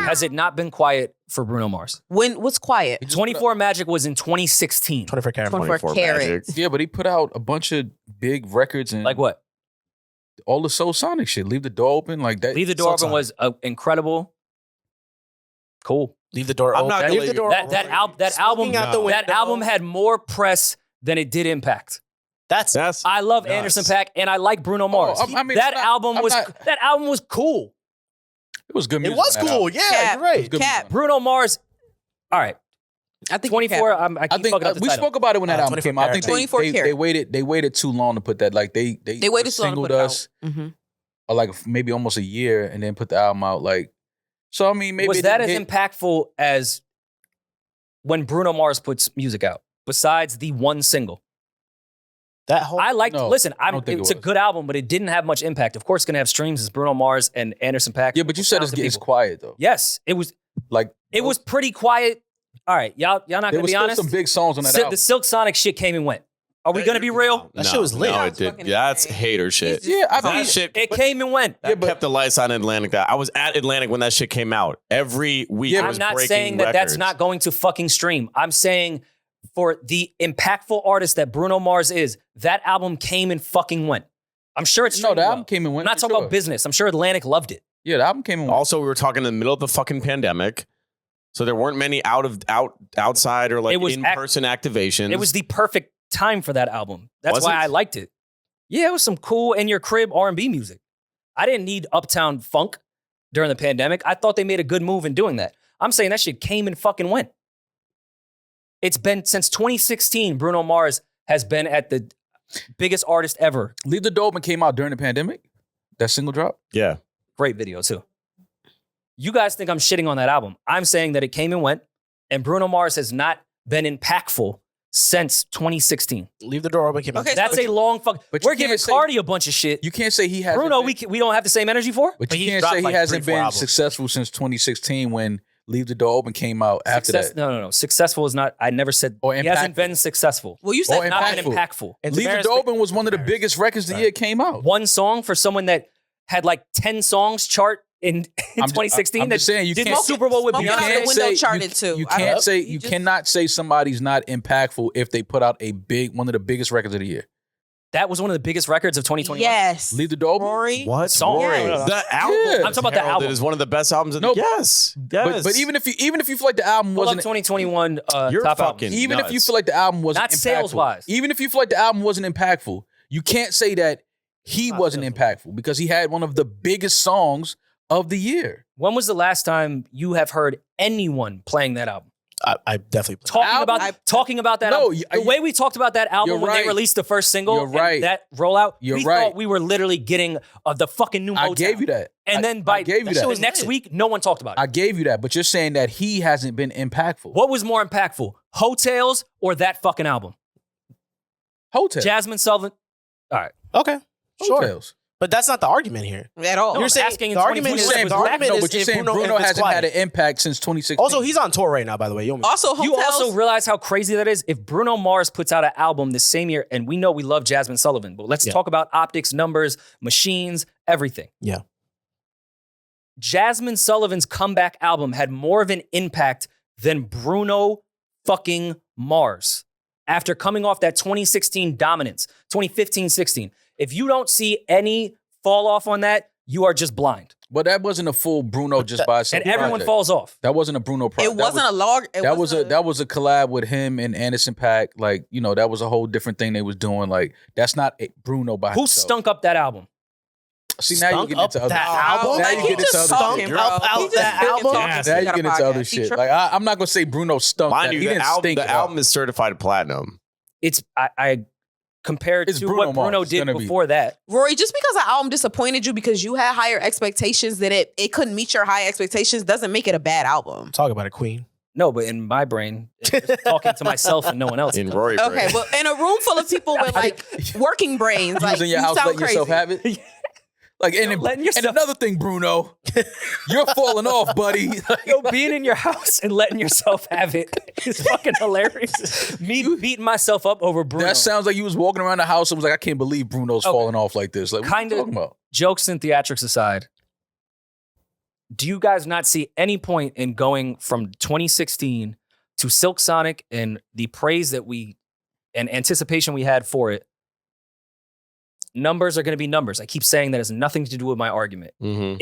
Has it not been quiet for Bruno Mars? What's quiet? 24 Magic was in 2016. 24 Karat. 24 Carats. Yeah, but he put out a bunch of big records and Like what? all the Soul Sonic shit. Leave the Door Open, like that. Leave the Door Open was incredible. Cool. Leave the door I'm open. not gonna Leave the door open. That album had more press than it did impact. That's I love nuts. Anderson .Paak and I like Bruno Mars. I mean, that it's not- album I'm was not- that album was cool. It was good it music. was on that cool. album. Yeah, Cap. you're right. Good Cap. music. Bruno Mars. All right. I think 24. I I keep think fucking up the we title. spoke about it when that album 24 came out. I think 24 they Karat. waited too long to put that. Like they waited too long to singled put it us Mm-hmm. like maybe almost a year and then put the album out. Like, so I mean, maybe Was it that as didn't hit. impactful as when Bruno Mars puts music out? Besides the one single, That whole I liked. No, listen, I don't think it's a it was. good album, but it didn't have much impact. Of course, it's gonna have streams. It's Bruno Mars and Anderson .Paak. Yeah, but you said it's Talented people. quiet though. Yes, it was. Like It was pretty quiet. All right, y'all not there gonna was be still honest. some big songs on that The album. Silk Sonic shit came and went. Are we gonna be real? That shit was lit. No, That it was did. fucking Yeah, that's insane. hater shit. Yeah, I That mean, shit. It came and went. That kept the lights on in Atlantic. I was at Atlantic when that shit came out. Every week, Yeah, it I'm was not breaking saying that that's records. not going to fucking stream. I'm saying for the impactful artist that Bruno Mars is, that album came and fucking went. I'm sure it's no, streamed the well. album came and I'm went. not for talking sure. about business. I'm sure Atlantic loved it. Yeah, the album came and went. Also, we were talking in the middle of the fucking pandemic, so there weren't many outside or like It was in-person activations. It was the perfect time for that album. That's Was why it? I liked it. Yeah, it was some cool in your crib R&B music. I didn't need Uptown Funk during the pandemic. I thought they made a good move in doing that. I'm saying that shit came and fucking went. It's been since 2016, Bruno Mars has been at the biggest artist ever. Leave the Door Open came out during the pandemic. That single drop. yeah. Great video too. You guys think I'm shitting on that album. I'm saying that it came and went, and Bruno Mars has not been impactful since 2016. Leave the door open. Came out. Okay, That's a long fuck. But you We're giving can't say- Cardi a bunch of shit. You can't say he hasn't. Bruno, been, we don't have the same energy for? but But you he's can't dropped say he like hasn't 3, 4 been albums. successful since 2016 when Leave the Door Open came out after that. No. Successful is not, I never said, Or he hasn't impactful. been successful. Well, you Or said Not been impactful. impactful. And Leave the Demaris- Door Open was one of the biggest records the year it came out. One song for someone that had like 10 songs chart in 2016 I'm that just saying, you did can't- the Super Bowl with Smoking You Out Beyonce. the can't Window say charted too. You I can't love- say you you just- cannot say somebody's not impactful if they put out one of the biggest records of the year. That was one of the biggest records of 2021. Yes. Leave the Door Open. Rory. What Song. Rory? No. The album. Yeah. I'm talking about the Heralded album. is one of the best albums. No, yes. But even if you feel like the album Pull up wasn't 2021 You're top fucking- albums. even if you nuts. feel like the album wasn't Not impactful, sales-wise. even if you feel like the album wasn't impactful, you can't say that he wasn't impactful because he had one of the biggest songs of the year. When was the last time you have heard anyone playing that album? I definitely played. Talking about that No, album. The way we talked about that album You're when they right. released the first single, You're right. and that rollout, You're we right. thought we were literally getting the fucking new Motown. I gave you that. And then by I gave you the that. next week, no one talked about it. I gave you that, but you're saying that he hasn't been impactful. What was more impactful, Hotels or that fucking album? Hotel. Jasmine Sullivan. All right. Okay, sure. Hotels. But that's not the argument here. At all. No, You're I'm saying asking in the argument 2020 is was the back. argument No, is but you're if saying Bruno Bruno if it's hasn't had quiet. an impact since 2016. Also, he's on tour right now. By the way, you Also, Hotels. You also realize how crazy that is? If Bruno Mars puts out an album the same year, and we know we love Jasmine Sullivan, but let's talk about optics, numbers, machines, everything. Yeah. Jasmine Sullivan's comeback album had more of an impact than Bruno fucking Mars after coming off that 2016 dominance, 2015-16. If you don't see any fall off on that, you are just blind. But that wasn't a full Bruno just by itself. And everyone project. falls off. That wasn't a Bruno project. It wasn't a log. That was a collab with him and Anderson .Paak. Like, you know, that was a whole different thing they was doing. Like, that's not Bruno by Who himself. stunk up that album? See, now you get into other that album? Now Like, you he get into just other talking, shit. bro. Up out He just that fucking album? talking. Now He you got a get into podcast. other He shit. tripping. Like, I'm not gonna say Bruno stunk. Mind that. you, He didn't stink. the album is certified platinum. It's I compared It's to Bruno what Bruno Mars. It's did gonna be. before that. Rory, just because an album disappointed you because you had higher expectations that it couldn't meet your high expectations doesn't make it a bad album. Talk about it, Queen. No, but in my brain, just talking to myself and no one else. In Rory Okay, brain. well, in a room full of people with like working brains, You like was in your you house sound letting crazy. yourself have it. Like, and letting yourself- another thing, Bruno, you're falling off, buddy. Yo, being in your house and letting yourself have it is fucking hilarious. Me beating myself up over Bruno. That sounds like you was walking around the house and was like, I can't believe Bruno's falling off like this. Like, what Kind you of talking about? jokes and theatrics aside, do you guys not see any point in going from 2016 to Silk Sonic and the praise that and anticipation we had for it? Numbers are going to be numbers. I keep saying that has nothing to do with my argument. Mhm.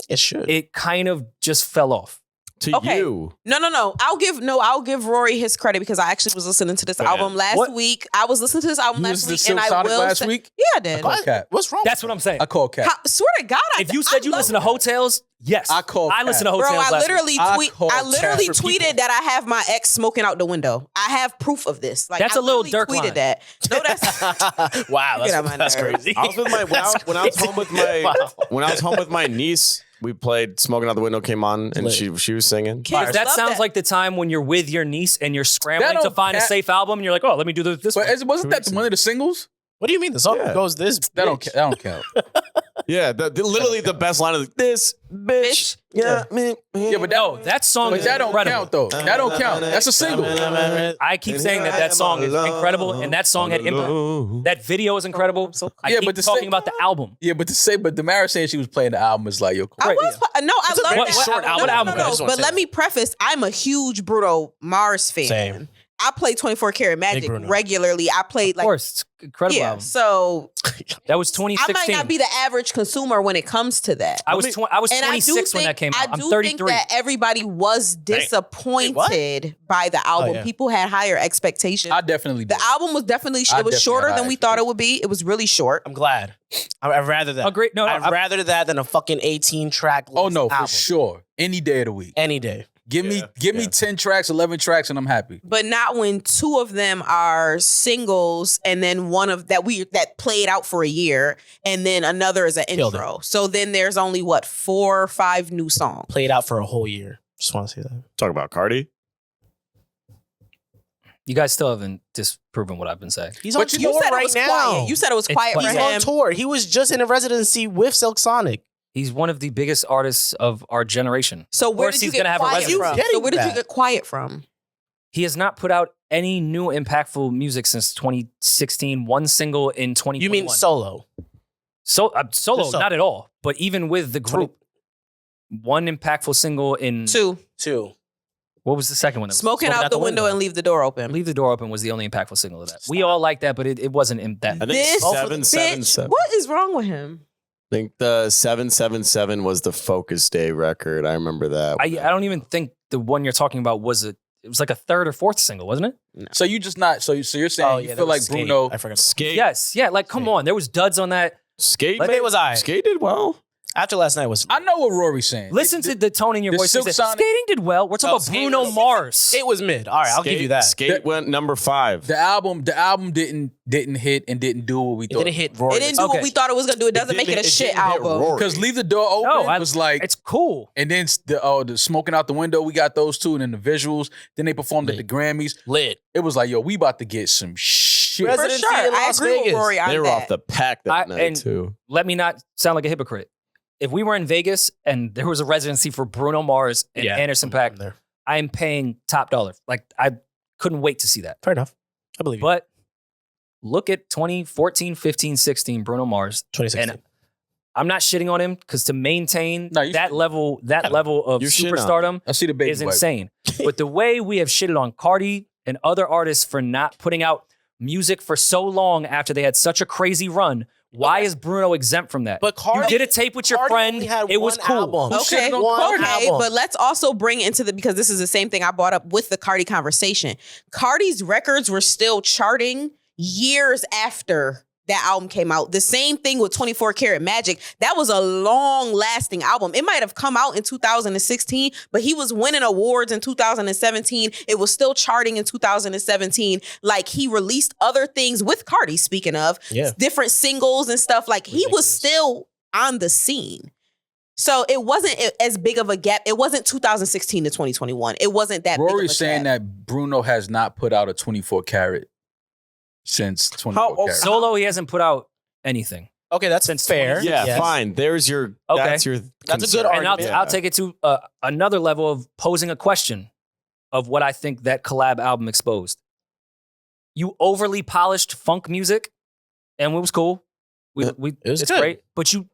It should. It kind of just fell off. To Okay. you. No. I'll give Rory his credit because I actually was listening to this Go ahead. album last What? week. I was listening to this album You last listened to week, Silk and I Sonic will last say, week? yeah, I did. call cap. What's wrong? That's what I'm saying. I call cap. Swear to God, If you said you listen to Hotels, yes. I call I listen to cap. Hotels Bro, I last literally week. I tweet. call I literally cats for tweeted people. that I have my ex smoking out the window. I have proof of this. Like That's I a little literally Dirk tweeted line. that. No, that's Wow, Get on my that's nerves. crazy. I was with my when I was home with my when I was home with my niece. We played "Smoking Out the Window" came on, and Lit. she was singing. Kids That love sounds like the time when you're with your niece and you're scrambling That to don't find a cap- safe album, and you're like, oh, let me do this But one. wasn't that one of the singles? What do you mean? The song Yeah. goes this. That bitch. don't count. Yeah, literally the best line of this bitch. Yeah, me. Yeah, but No, that song But is that don't incredible. count though. That don't count. That's a single. I keep saying that song is incredible, and that song had impact. That video is incredible. I Yeah, keep but the talking sing- about the album. Yeah, but Demaris saying she was playing the album is like, yo, I Right, was. No, I a love very that. short No, album. no, What album? no, I just wanna But say let that. me preface: I'm a huge Bruno Mars fan. Same. I play 24 Karat Magic Bruno. regularly. I played Of like course, it's an incredible yeah. album. So That was I 2016. might not be the average consumer when it comes to that. I was And 26 when that came out. I I'm do 33. think that everybody was disappointed by the album. yeah. People had higher expectations. I definitely did. The album was definitely I it was definitely shorter had than high we thought it would be. It was really short. I'm glad. I'd rather that. Agreed. No, I'd rather that than a fucking 18 track. Oh no, for album. sure. Any day of the week. Any day. Give me 10 tracks, 11 tracks, and I'm happy. But not when two of them are singles and then one of that played out for a year and then another is an Killed intro. So then there's only 4 or 5 new songs. Played out for a whole year. Just want to say that. Talk about Cardi. you guys still haven't disproven what I've been saying. He's on But tour You said it right was now. quiet. You said it was It's quiet for quiet. He's on him. tour. He was just in a residency with Silk Sonic. He's one of the biggest artists of our generation. So where course did you he's get gonna have a quiet residency. from? Getting So where did you that. get quiet from? He has not put out any new impactful music since 2016. One single in 2021. You mean solo? solo? Just solo. Not at all. But even with the group, one impactful single in 2. what was the second one? That was- Smoking out the window and leave the door open. Leave the Door Open was the only impactful single of that. We all like that, but it wasn't in that. I think This 777. What is wrong with him? I think the 777 was the Focus Day record. I remember that. I don't even think the one you're talking about was it was like a third or fourth single, wasn't it? So you just not so you're saying you feel like Bruno. I forgot. Skate. Yes. Yeah. Like, come on. There was duds on that. Skate. Skate was I. Skate did well. After last night was. I know what Rory's saying. Listen to the tone in your the voice. Silk He said, Sonic- Skating did well. We're talking No, about Skate Bruno was- Mars. It was mid. All right, I'll give you that. Skate went number 5. The album didn't hit and didn't do what we It thought. didn't hit Rory. It didn't do Okay. what we thought it was gonna do. It doesn't make it a shit album. Because Leave the Door Open No, was like, it's cool. and then the Smoking Out the Window, we got those two, and then the visuals. Then they performed at the Grammys. lit. It was like, yo, we about to get some shit. For Residency sure. in I Las agree Vegas. with Rory on They were that. off the pack that night and- too. Let me not sound like a hypocrite. If we were in Vegas and there was a residency for Bruno Mars and Anderson .Paak, There. I am paying top dollar. Like, I couldn't wait to see that. Fair enough. I believe you. But look at 2014, 15, 16, Bruno Mars. 2016. And I'm not shitting on him because to maintain No, you that should. level of You're shitting on superstardom I see the baby is wipe. insane. But the way we have shitted on Cardi and other artists for not putting out music for so long after they had such a crazy run, why is Bruno exempt from that? But Cardi- you did a tape with your Cardi friend. only had It was one cool. album. Okay, shitting on One okay, album. but let's also bring into because this is the same thing I brought up with the Cardi conversation. Cardi's records were still charting years after that album came out. The same thing with 24 Karat Magic. That was a long-lasting album. It might have come out in 2016, but he was winning awards in 2017. It was still charting in 2017. Like, he released other things with Cardi, speaking of, Yeah. different singles and stuff. Like, he was Ridiculous. still on the scene. So it wasn't as big of a gap. It wasn't 2016 to 2021. It wasn't that big of a Rory's saying gap. that Bruno has not put out a 24 karat since 24 karat. Solo, he hasn't put out anything. Okay, that's Since fair. 2016. Yeah, Yes. fine. There's your. Okay. That's your. That's a good concern. And argument. I'll take it to another level of posing a question of what I think that collab album exposed. You overly polished funk music, and it was cool. It was It's good. great. But you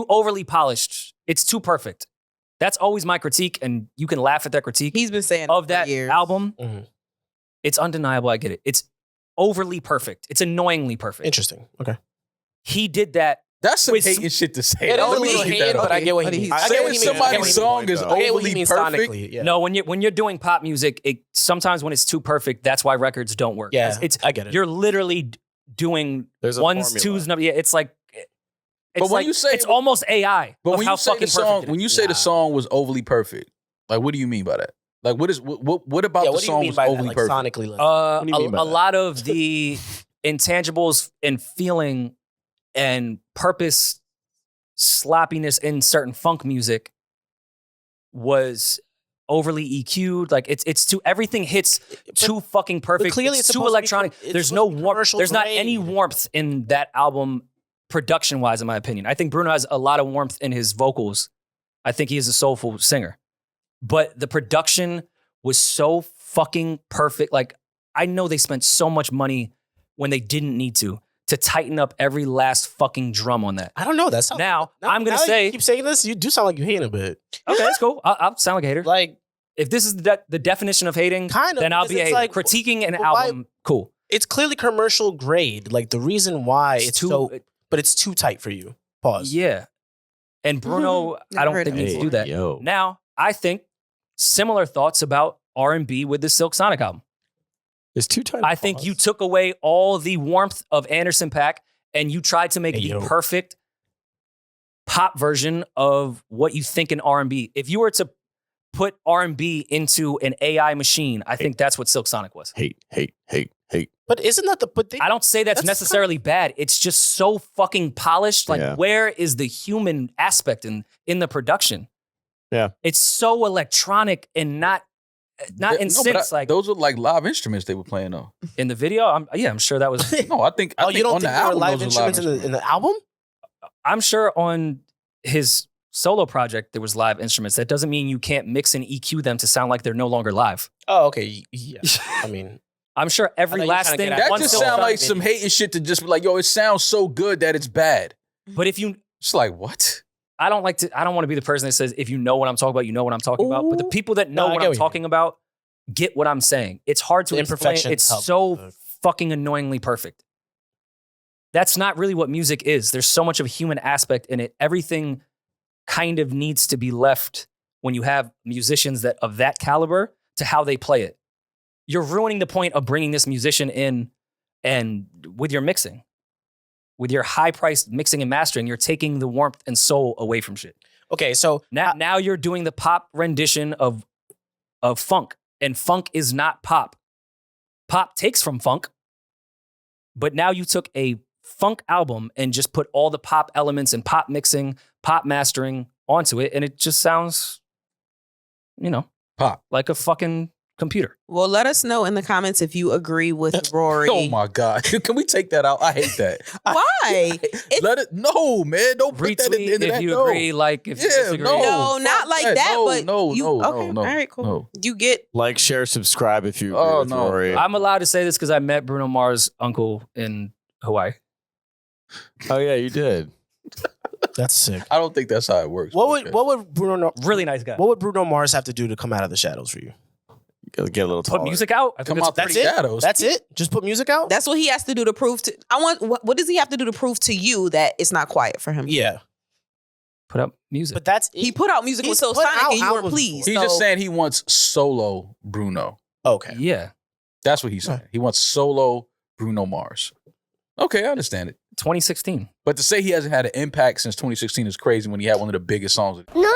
overly polished. It's too perfect. That's always my critique, and you can laugh at that critique He's been saying of it for that years. album. Mhm. It's undeniable. I get it. It's overly perfect. It's annoyingly perfect. Interesting. Okay. He did that. That's some With- hating shit to say. It is Let a me little hit hated, that but up. I get what he Okay, means. he's- I get what he Saying means. I get what somebody's he means. song is I get what he overly means perfect. sonically. Yeah. No, when you're doing pop music, sometimes when it's too perfect, that's why records don't work. Yeah, it's I get it. you're literally doing There's a ones, formula. twos, number. Yeah, it's like. It's But when like, you say- it's almost AI. But of when how you say fucking the song, perfect it when is. you say the song was overly perfect, like what do you mean by that? Like what about Yeah, the what do you song mean was by that? overly Like perfect? sonically? Like, What do you mean by A that? lot of the intangibles and feeling and purpose sloppiness in certain funk music was overly EQ'd. Like it's too everything hits too fucking perfect. clearly it's it's too supposed to be electronic. it's There's supposed no to be warmth. commercial There's not any grade. warmth in that album production wise, in my opinion. I think Bruno has a lot of warmth in his vocals. I think he is a soulful singer. But the production was so fucking perfect. Like, I know they spent so much money when they didn't need to tighten up every last fucking drum on that. I don't know. That's Now, I'm going now to that say, you keep saying this. You do sound like you hate a bit. okay, that's cool. I'll sound like a hater. Like If this is the definition of hating, Kind of, then I'll because be a it's hater. like, Critiquing an well, why- album, cool. it's clearly commercial grade. Like the reason why it's too, so, but it's too tight for you. Pause. yeah. And Bruno, Never I don't heard think of needs it to do that. Yo. Now, I think similar thoughts about R&B with the Silk Sonic album. It's too tight. I think you took away all the warmth of Anderson .Paak and you tried to make Hey, the yo. perfect pop version of what you think in R&B. If you were to put R&B into an AI machine, I think that's what Silk Sonic was. hate. But isn't that the? But they, I don't say that's That's necessarily bad. It's just so fucking polished. Like, Yeah. where is the human aspect in the production? Yeah. It's so electronic and not in No, but synths. Like those are like live instruments they were playing though. in the video, I'm sure that was. No, I think oh, think you don't on think the there were album live those are live instruments in the album? I'm sure on his solo project there was live instruments. That doesn't mean you can't mix and EQ them to sound like they're no longer live. Oh, okay. Yeah. I mean, I'm sure every I thought you were last trying to thing. get at That one just Silk sounds Sonic like video- some hating shit to just be like, yo, it sounds so good that it's bad. But if you, It's like, what? I don't want to be the person that says if you know what I'm talking about, you know what I'm talking about. But the people that know No, I what get I'm what you talking about get what I'm saying. It's hard to The explain. imperfections It's help. so fucking annoyingly perfect. That's not really what music is. There's so much of a human aspect in it. Everything kind of needs to be left when you have musicians that of that caliber to how they play it. You're ruining the point of bringing this musician in and with your mixing. With your high-priced mixing and mastering, you're taking the warmth and soul away from shit. okay. So Now you're doing the pop rendition of funk, and funk is not pop. Pop takes from funk, but now you took a funk album and just put all the pop elements and pop mixing, pop mastering onto it, and it just sounds, Pop. like a fucking computer. Well, let us know in the comments if you agree with Rory. Oh my God. Can we take that out? I hate that. Why? No, man. Don't put that in the Retweet end of if that. you No. agree, like if you Yeah, disagree. no. No, not like Fuck that. no, But no, you, no, okay, no, all right, cool. no. You get Like, share, subscribe if you agree Oh, with no. Rory. I'm allowed to say this because I met Bruno Mars' uncle in Hawaii. Oh yeah, you did. that's sick. I don't think that's how it works. What but would okay. Really nice guy. What would Bruno Mars have to do to come out of the shadows for you? You gotta get a little taller. Put music out. I think Come that's out the That's it. shadows? That's it. Just put music out. that's what he has to do to prove to. What does he have to do to prove to you that it's not quiet for him? Yeah, put up music. but that's He put out music with He's Silk put Sonic out and you weren't albums pleased. He's so- just saying he wants solo Bruno. okay. Yeah. That's what he's saying. He wants solo Bruno Mars. Okay, I understand it. 2016. But to say he hasn't had an impact since 2016 is crazy when he had one of the biggest songs. NewRoryNMal.